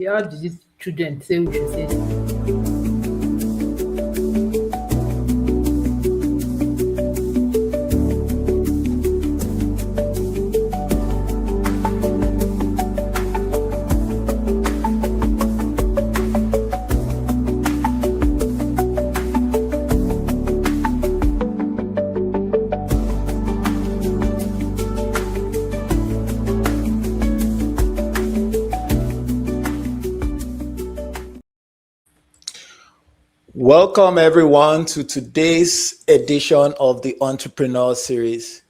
How did these children say we should say this? Welcome everyone to today's edition of the Entrepreneur Series.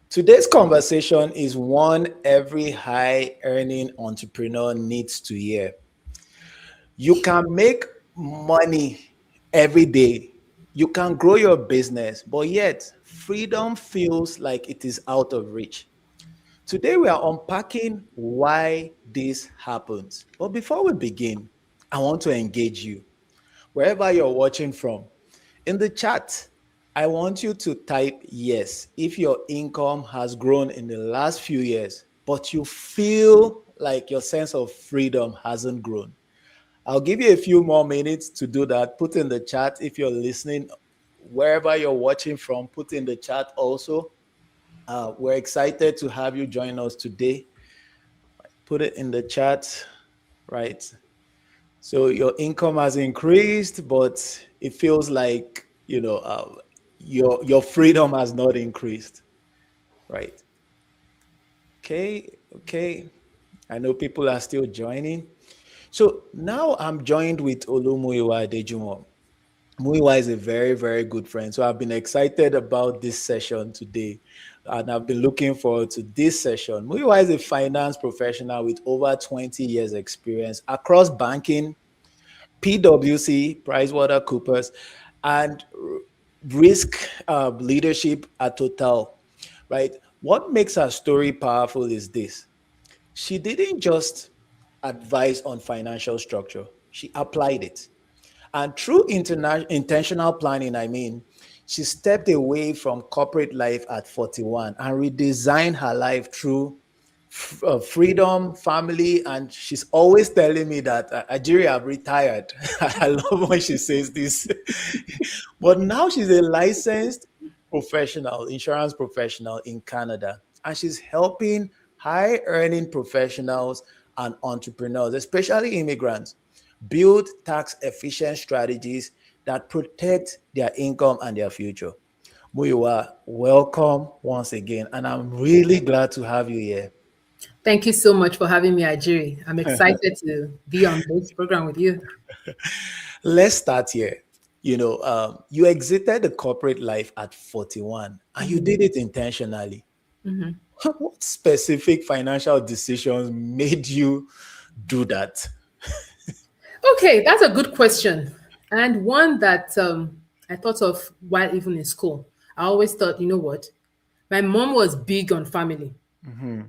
Today's conversation is one every high-earning entrepreneur needs to hear. You can make money every day. You can grow your business, but yet freedom feels like it is out of reach. Today we are unpacking why this happens. But before we begin, I want to engage you. Wherever you're watching from, in the chat, I want you to type yes if your income has grown in the last few years, but you feel like your sense of freedom hasn't grown. I'll give you a few more minutes to do that. Put in the chat if you're listening, wherever you're watching from, put in the chat also. We're excited to have you join us today. Put it in the chat, right? So your income has increased, but it feels like, your freedom has not increased, right? Okay. I know people are still joining. So now I'm joined with Olumuyiwa Adejuwon. Muyiwa is a very, very good friend. So I've been excited about this session today. And I've been looking forward to this session. Muyiwa is a finance professional with over 20 years experience across banking, PwC, PricewaterhouseCoopers, and risk leadership at Total, right? What makes her story powerful is this. She didn't just advise on financial structure. She applied it. And through intentional planning, she stepped away from corporate life at 41 and redesigned her life through freedom, family, and she's always telling me that Ajiri, I've retired. I love when she says this. But now she's a licensed professional, insurance professional in Canada, and she's helping high-earning professionals and entrepreneurs, especially immigrants, build tax-efficient strategies that protect their income and their future. Muyiwa, welcome once again, and I'm really glad to have you here. Thank you so much for having me, Ajiri. I'm excited to be on this program with you. Let's start here. You exited the corporate life at 41 and you did it intentionally. Mm-hmm. What specific financial decisions made you do that? Okay, that's a good question. And one that I thought of while even in school. I always thought, you know what? My mom was big on family. Mm-hmm.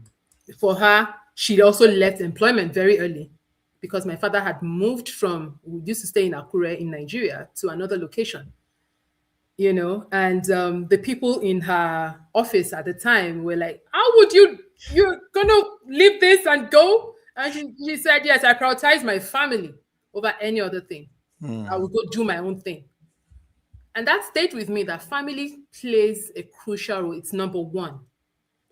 For her, she also left employment very early because my father had moved we used to stay in Akure in Nigeria to another location, and the people in her office at the time were like, how would you're going to leave this and go? And she said, yes, I prioritize my family over any other thing. I will go do my own thing. And that stayed with me, that family plays a crucial role. It's number one.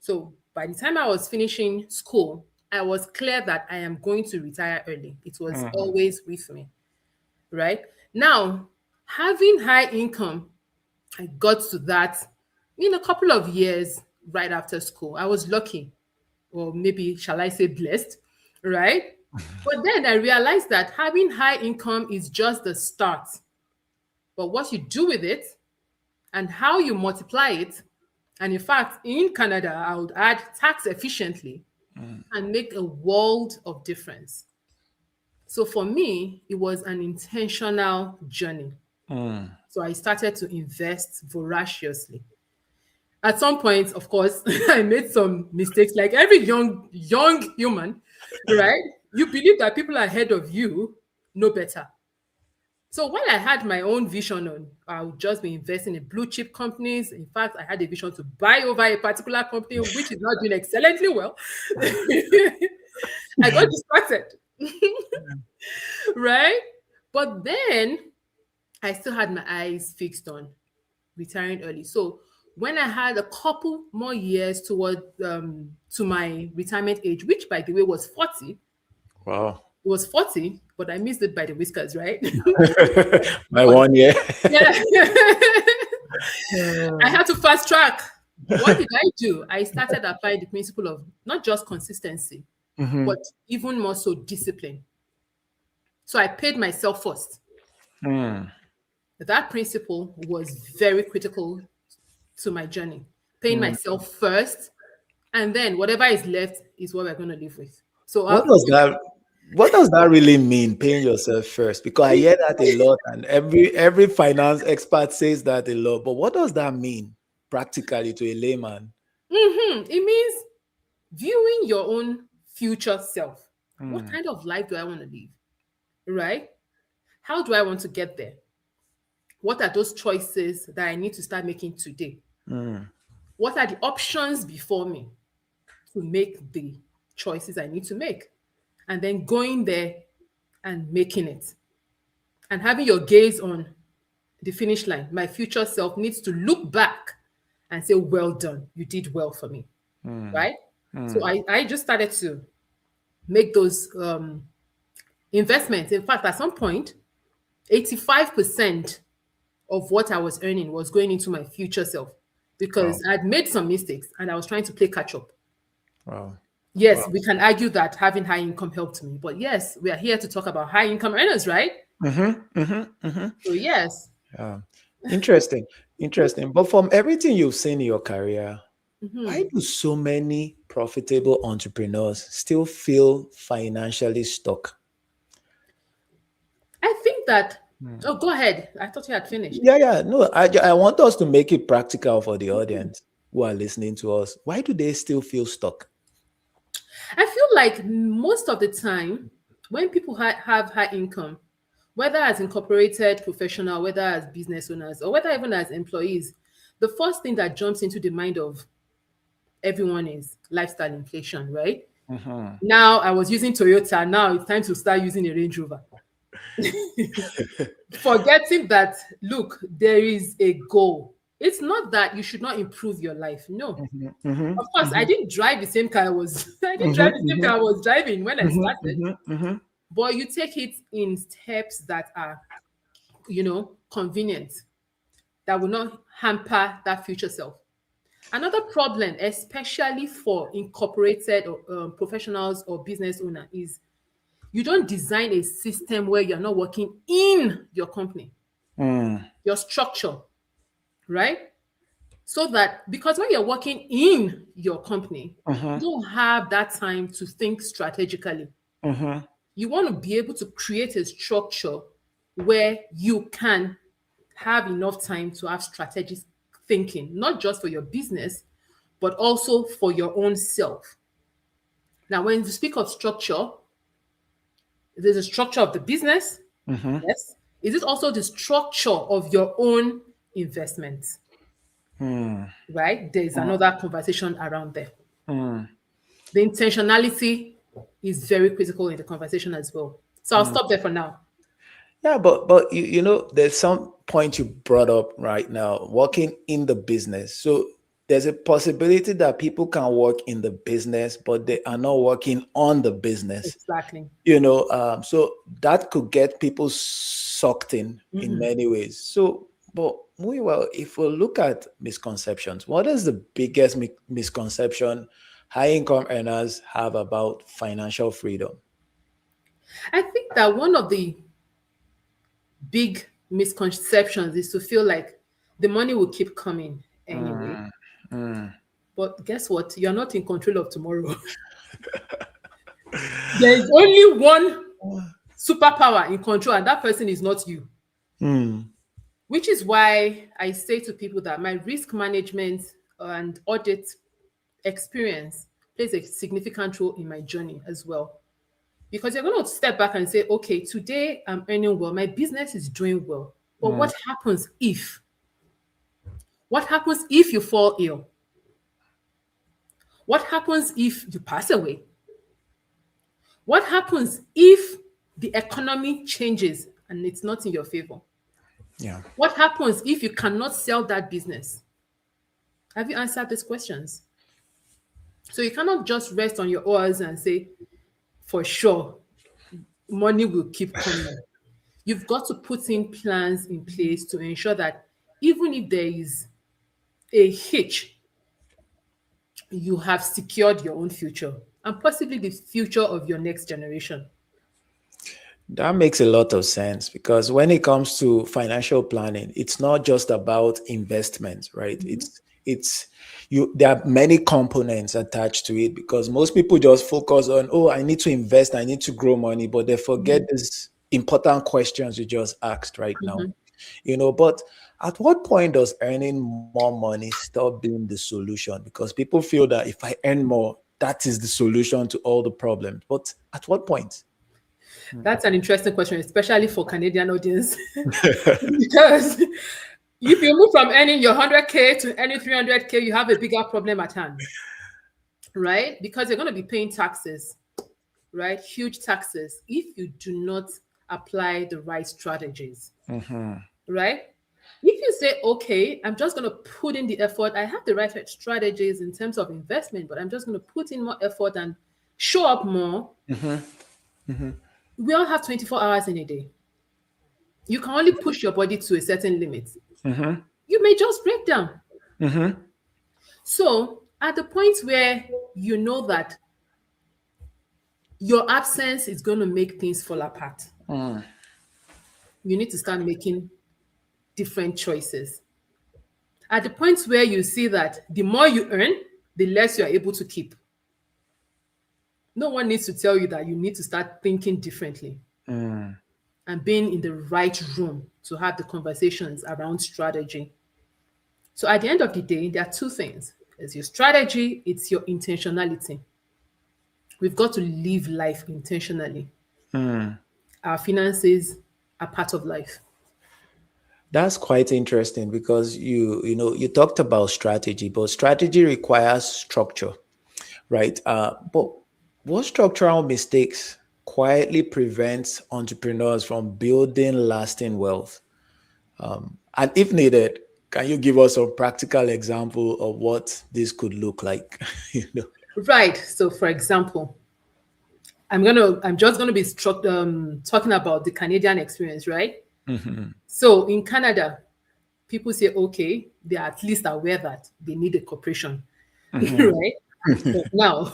So by the time I was finishing school, I was clear that I am going to retire early. It was always with me, right? Now, having high income, I got to that in a couple of years right after school. I was lucky, or maybe shall I say blessed, right? But then I realized that having high income is just the start. But what you do with it and how you multiply it, and in fact, in Canada, I would add tax efficiently and make a world of difference. So for me, it was an intentional journey. So I started to invest voraciously. At some point, of course, I made some mistakes, like every young human, right? You believe that people ahead of you know better. So while I had my own vision on, I would just be investing in blue chip companies. In fact, I had a vision to buy over a particular company, which is not doing excellently well. I got distracted, right? But then I still had my eyes fixed on retiring early. So when I had a couple more years toward to my retirement age, which by the way was 40, Wow. it was 40, but I missed it by the whiskers, right? My But 1 year. yeah, I had to fast track. What did I do? I started applying the principle of not just consistency, Mm-hmm. but even more so discipline. So I paid myself first. Mm. That principle was very critical to my journey. Paying Mm. myself first, and then whatever is left is what we're going to live with. So What does that what does that really mean, paying yourself first? Because I hear that a lot, and every finance expert says that a lot. But what does that mean practically to a layman? it means viewing your own future self. What Mm. kind of life do I want to live? Right? How do I want to get there? What are those choices that I need to start making today? Mm. What are the options before me to make the choices I need to make? And then going there and making it and having your gaze on the finish line. My future self needs to look back and say, well done, you did well for me, Mm. right? So Mm. I just started to make those investments. In fact, at some point, 85% of what I was earning was going into my future self Wow. because I'd made some mistakes and I was trying to play catch up. Wow. Yes, Wow. we can argue that having high income helped me, but yes, we are here to talk about high income earners, right? Mm-hmm. Mm-hmm. Mm-hmm. So, yes. Yeah. Interesting. Interesting. But from everything you've seen in your career, why do so many profitable entrepreneurs still feel financially stuck? I think that, oh, go ahead. I thought you had finished. Yeah, yeah. No, I want us to make it practical for the audience who are listening to us. Why do they still feel stuck? I feel like most of the time, when people have high income, whether as incorporated professional, whether as business owners, or whether even as employees, the first thing that jumps into the mind of everyone is lifestyle inflation, right? Mm-hmm. Now I was using Toyota. Now it's time to start using a Range Rover. Forgetting that, look, there is a goal. It's not that you should not improve your life. No. Mm-hmm. Mm-hmm. Of course, I didn't drive the same car I was I didn't drive the same Mm-hmm. car I was driving when I started. Mm-hmm. Mm-hmm. But you take it in steps that are, convenient, that will not hamper that future self. Another problem, especially for incorporated or professionals or business owner, is you don't design a system where you're not working in your company, Mm. your structure, right? So that because when you're working in your company, you Mm-hmm. don't have that time to think strategically. Mm-hmm. You want to be able to create a structure where you can have enough time to have strategic thinking, not just for your business, but also for your own self. Now, when you speak of structure, there's a structure of the business. Mm-hmm. Yes. Is it also the structure of your own investment? Mm. Right? There's another conversation around there. Mm. The intentionality is very critical in the conversation as well. So I'll Mm. stop there for now. Yeah, but you know, there's some point you brought up right now, working in the business. So there's a possibility that people can work in the business, but they are not working on the business. Exactly. So that could get people sucked in many ways. So, but muy well, if we look at misconceptions, what is the biggest misconception high income earners have about financial freedom? I think that one of the big misconceptions is to feel like the money will keep coming anyway. Mm, mm. But guess what? You're not in control of tomorrow. There is only one superpower in control, and that person is not you. Mm. Which is why I say to people that my risk management and audit experience plays a significant role in my journey as well. Because you're going to step back and say, okay, today I'm earning well, my business is doing well. But Mm. what happens if? What happens if you fall ill? What happens if you pass away? What happens if the economy changes and it's not in your favor? Yeah. What happens if you cannot sell that business? Have you answered these questions? So you cannot just rest on your oars and say, for sure, money will keep coming. You've got to put in plans in place to ensure that even if there is a hitch, you have secured your own future and possibly the future of your next generation. That makes a lot of sense, because when it comes to financial planning, it's not just about investment, right? It's you there are many components attached to it, because most people just focus on, oh, I need to invest, I need to grow money, but they forget these important questions you just asked right now. But at what point does earning more money stop being the solution? Because people feel that if I earn more, that is the solution to all the problems. But at what point? That's an interesting question, especially for Canadian audience. Because if you move from earning your 100K to earning 300K, you have a bigger problem at hand, right? Because you're going to be paying taxes, right? Huge taxes if you do not apply the right strategies, right? If you say, okay, I'm just going to put in the effort, I have the right strategies in terms of investment, but I'm just going to put in more effort and show up more. We all have 24 hours in a day. You can only push your body to a certain limit. You may just break down. So at the point where you know that your absence is going to make things fall apart, you need to start making different choices. At the point where you see that the more you earn, the less you're able to keep. No one needs to tell you that you need to start thinking differently and being in the right room to have the conversations around strategy. So at the end of the day, there are two things. It's your strategy, it's your intentionality. We've got to live life intentionally. Our finances are part of life. That's quite interesting, because you talked about strategy, but strategy requires structure, right? But what structural mistakes quietly prevents entrepreneurs from building lasting wealth? And if needed, can you give us a practical example of what this could look like? Right. So for example, I'm just gonna be talking about the Canadian experience, right? So in Canada, people say, okay, they are at least aware that they need a corporation, right? But now,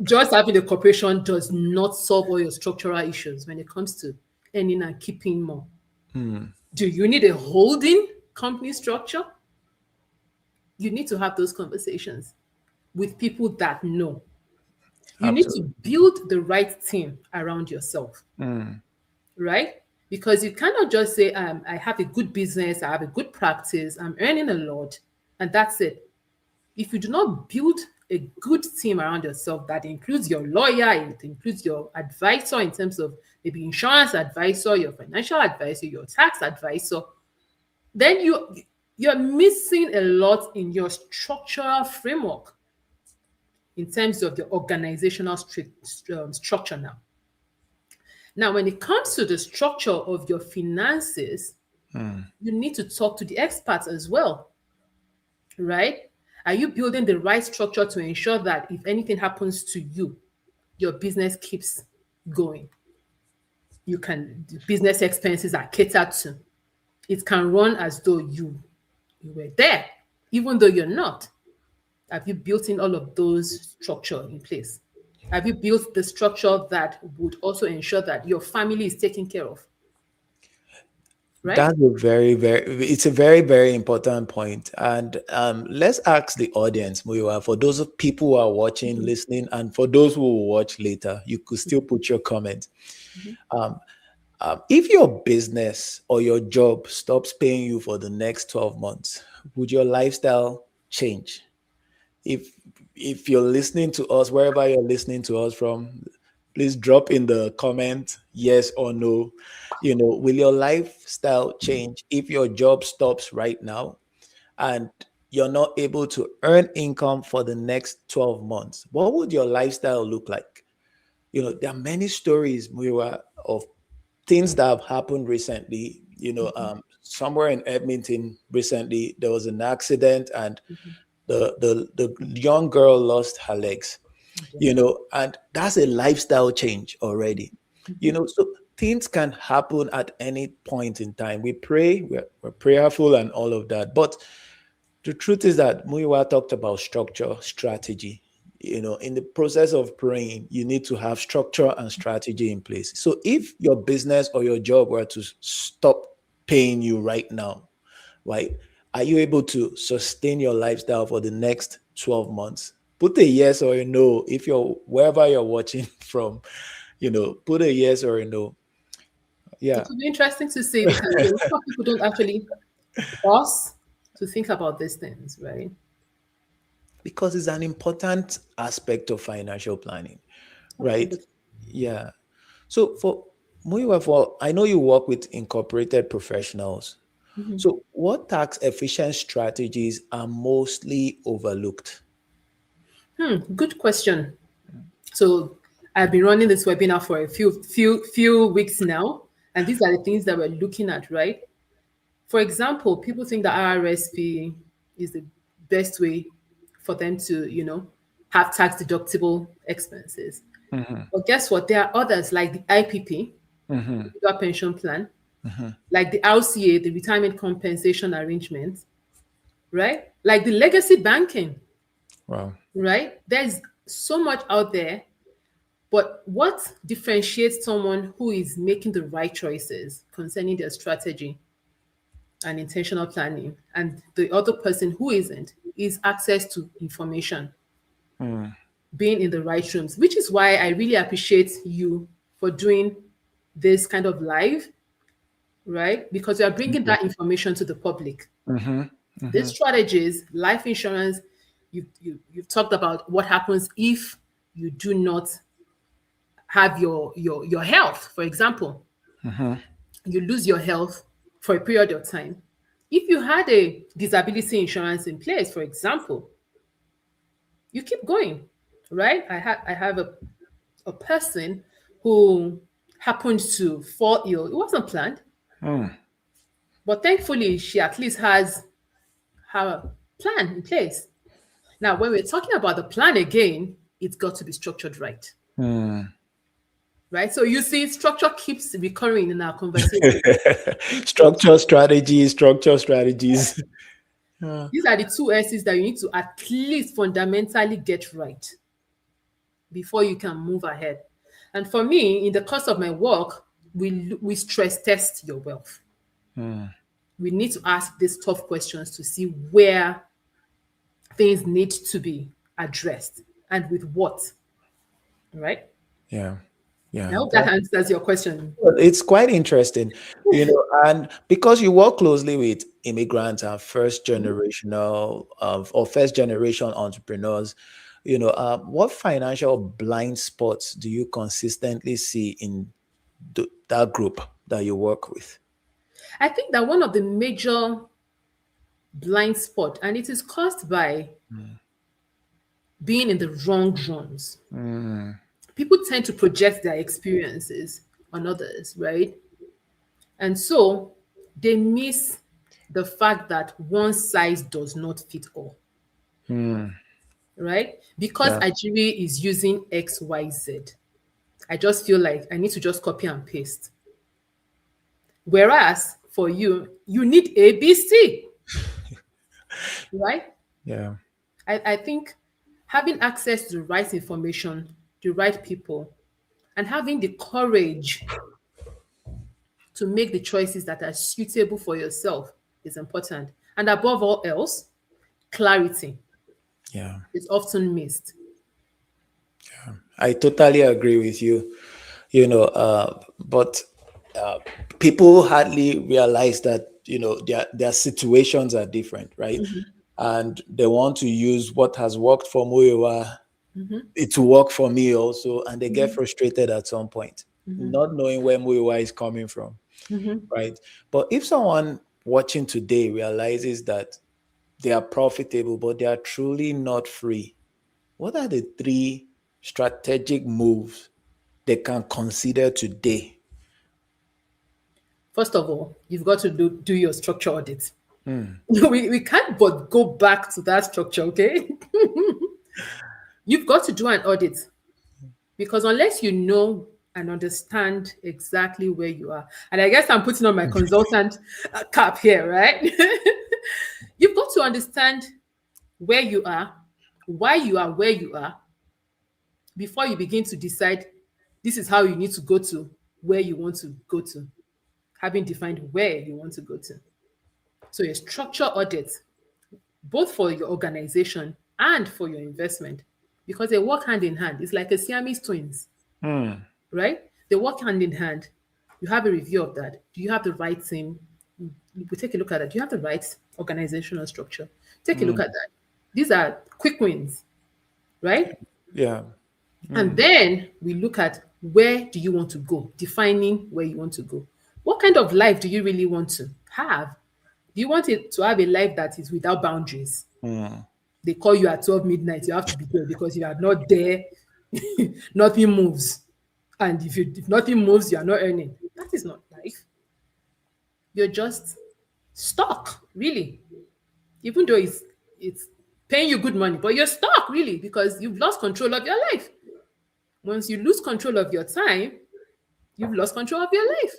just having a corporation does not solve all your structural issues when it comes to earning and keeping more. Do you need a holding company structure? You need to have those conversations with people that know. You need to Absolutely. build the right team around yourself, right? Because you cannot just say, I have a good business, I have a good practice, I'm earning a lot, and that's it. If you do not build a good team around yourself, that includes your lawyer, it includes your advisor in terms of maybe insurance advisor, your financial advisor, your tax advisor, then you're missing a lot in your structural framework in terms of your organizational structure now. Now, when it comes to the structure of your finances, you need to talk to the experts as well, right? Are you building the right structure to ensure that if anything happens to you, your business keeps going? The business expenses are catered to. It can run as though you were there, even though you're not. Have you built in all of those structure in place? Have you built the structure that would also ensure that your family is taken care of? Right? That's a it's a very, very important point. And let's ask the audience, Muyiwa, for those of people who are watching, listening, and for those who will watch later, you could still put your comment. If your business or your job stops paying you for the next 12 months, would your lifestyle change? If you're listening to us, wherever you're listening to us from, please drop in the comment yes or no. Will your lifestyle change if your job stops right now and you're not able to earn income for the next 12 months? What would your lifestyle look like? There are many stories, Muiwa, of things that have happened recently. Somewhere in Edmonton recently, there was an accident, and the young girl lost her legs. And that's a lifestyle change already. So things can happen at any point in time. We pray, we're prayerful and all of that. But the truth is that Muiwa talked about structure, strategy. In the process of praying, you need to have structure and strategy in place. So if your business or your job were to stop paying you right now, right, are you able to sustain your lifestyle for the next 12 months? Put a yes or a no. If you're wherever you're watching from, put a yes or a no. It Yeah. will be interesting to see because a lot of people don't actually pause to think about these things, right? Because it's an important aspect of financial planning, right? Absolutely. Yeah. So for Muiwa, I know you work with incorporated professionals. So what tax efficient strategies are mostly overlooked? Good question. So I've been running this webinar for a few weeks now, and these are the things that we're looking at, right? For example, people think that RRSP is the best way for them to, have tax deductible expenses. But guess what? There are others like the IPP, Individual Pension Plan, like the RCA, the Retirement Compensation Arrangement, right? Like the legacy banking, Wow. right? There's so much out there. But what differentiates someone who is making the right choices concerning their strategy and intentional planning and the other person who isn't is access to information, being in the right rooms, which is why I really appreciate you for doing this kind of live, right? Because you are bringing that information to the public. These strategies, life insurance, you've talked about what happens if you do not have your health, for example. You lose your health for a period of time. If you had a disability insurance in place, for example, you keep going, right? I have a person who happened to fall ill. It wasn't planned, but thankfully she at least has her plan in place. Now, when we're talking about the plan again, it's got to be structured right. Right? So you see, structure keeps recurring in our conversation. Structure strategies, structure strategies. Yeah. These are the two S's that you need to at least fundamentally get right before you can move ahead. And for me, in the course of my work, we stress test your wealth. We need to ask these tough questions to see where things need to be addressed and with what. Right? Yeah. I Yeah. hope that answers your question. Well, it's quite interesting, and because you work closely with immigrants and first generational or first generation entrepreneurs, what financial blind spots do you consistently see in that group that you work with? I think that one of the major blind spot, and it is caused by being in the wrong rooms. People tend to project their experiences on others, right? And so they miss the fact that one size does not fit all, right? Because Yeah. Ajiri is using XYZ, I just feel like I need to just copy and paste. Whereas for you, you need ABC, right? Yeah. I think having access to the right information, the right people, and having the courage to make the choices that are suitable for yourself is important. And above all else, clarity Yeah. is often missed. I totally agree with you. But uh, people hardly realize that their situations are different, right? And they want to use what has worked for Muiwa it to work for me also, and they get frustrated at some point, not knowing where Muiwa is coming from, right? But if someone watching today realizes that they are profitable, but they are truly not free, what are the three strategic moves they can consider today? First of all, you've got to do your structure audit. We can't but go back to that structure, okay? You've got to do an audit because unless you know and understand exactly where you are, and I guess I'm putting on my consultant cap here, right? You've got to understand where you are, why you are where you are, before you begin to decide this is how you need to go to where you want to go to, having defined where you want to go to. So a structure audit, both for your organization and for your investment, because they work hand in hand. It's like a Siamese twins, right? They work hand in hand. You have a review of that. Do you have the right team? We take a look at that. Do you have the right organizational structure? Take a look at that. These are quick wins, right? Yeah. And then we look at where do you want to go, defining where you want to go. What kind of life do you really want to have? Do you want it to have a life that is without boundaries? They call you at 12 midnight, you have to be there because you are not there, nothing moves. And if nothing moves, you are not earning. That is not life. You're just stuck, really. Even though it's paying you good money, but you're stuck really because you've lost control of your life. Once you lose control of your time, you've lost control of your life.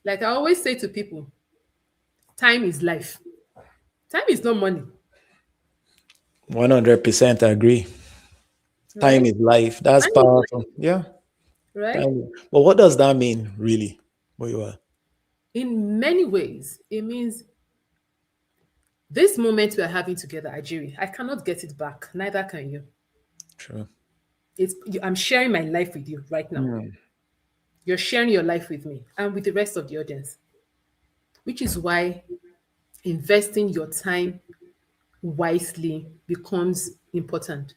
Like I always say to people, time is life. Time is not money. 100% agree. Time Right? is life. That's Time is life, powerful. Yeah. right? Time. But what does that mean, really? Muyiwa? In many ways, it means this moment we are having together, Ajiri, I cannot get it back. Neither can you. True. I'm sharing my life with you right now. You're sharing your life with me and with the rest of the audience, which is why investing your time wisely becomes important.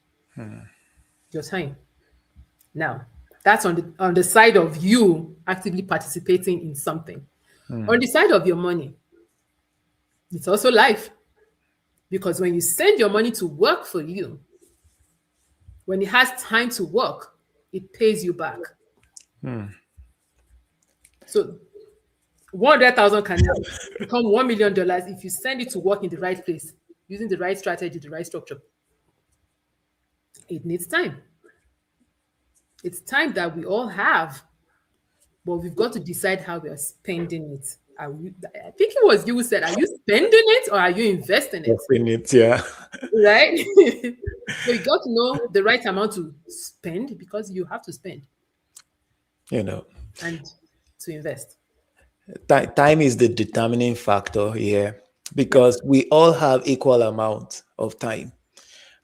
Your time. Now, that's on the side of you actively participating in something. On the side of your money, it's also life. Because when you send your money to work for you, when it has time to work, it pays you back. So 100,000 can become $1 million if you send it to work in the right place, using the right strategy, the right structure. It needs time. It's time that we all have, but we've got to decide how we are spending it. I think it was you who said, are you spending it or are you investing it? Definitely, yeah. Right? So you got to know the right amount to spend because you have to spend You know, and to invest. time is the determining factor here because we all have equal amount of time,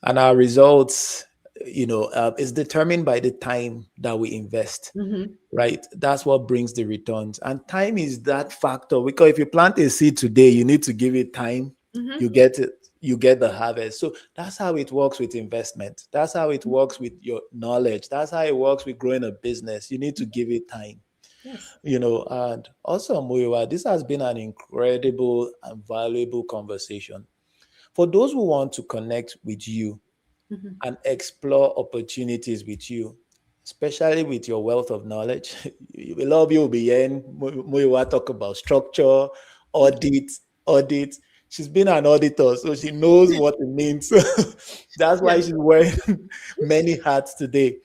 and our results, is determined by the time that we invest. Right, that's what brings the returns, and time is that factor because if you plant a seed today, you need to give it time. You get it, you get the harvest. So that's how it works with investment. That's how it works with your knowledge. That's how it works with growing a business. You need to give it time. Yes. And also, Muyiwa, this has been an incredible and valuable conversation. For those who want to connect with you and explore opportunities with you, especially with your wealth of knowledge, a lot of you will be hearing Muyiwa talk about structure, audit. She's been an auditor, so she knows what it means. That's Yeah. why she's wearing many hats today.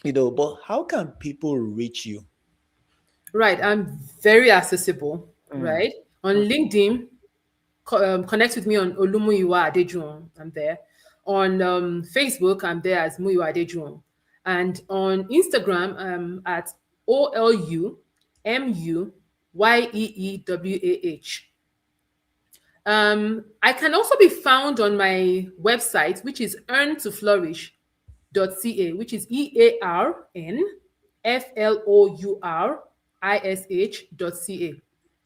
But how can people reach you? Right. I'm very accessible, right? On LinkedIn, connect with me on Olumuyiwa Adejuwon. I'm there. On Facebook, I'm there as Muyiwa Adejuwon. And on Instagram, I'm at OLUMUYEEWAH. I can also be found on my website, which is earntoflourish.ca, which is EARNFLOURISH.ca. You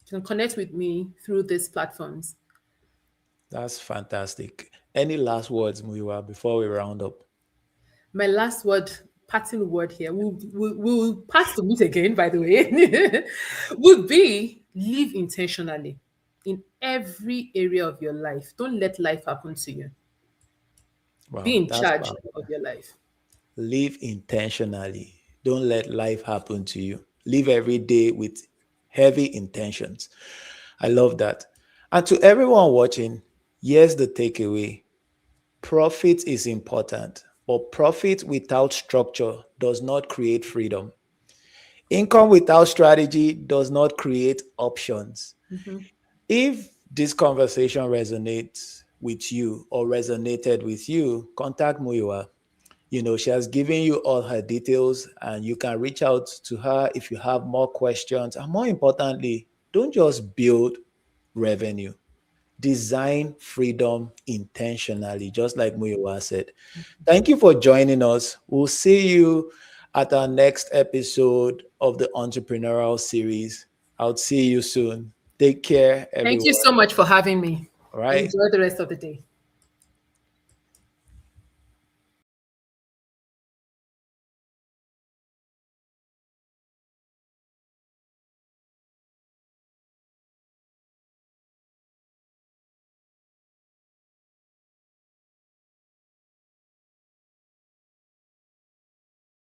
can connect with me through these platforms. That's fantastic. Any last words, Muyiwa, before we round up? My last word, parting word here, we'll pass to meet again, by the way, would be live intentionally in every area of your life. Don't let life happen to you. Be Wow, in that's charge powerful. of your life. Live intentionally. Don't let life happen to you. Live every day with heavy intentions. I love that. And to everyone watching, here's the takeaway. Profit is important, but profit without structure does not create freedom. Income without strategy does not create options. Mm-hmm. If this conversation resonates with you or resonated with you, contact Muyiwa. She has given you all her details and you can reach out to her if you have more questions. And more importantly, don't just build revenue. Design freedom intentionally, just like Muyiwa said. Thank you for joining us. We'll see you at our next episode of the entrepreneurial series. I'll see you soon. Take care, Thank you everyone. so much for having me. All right. Enjoy the rest of the day.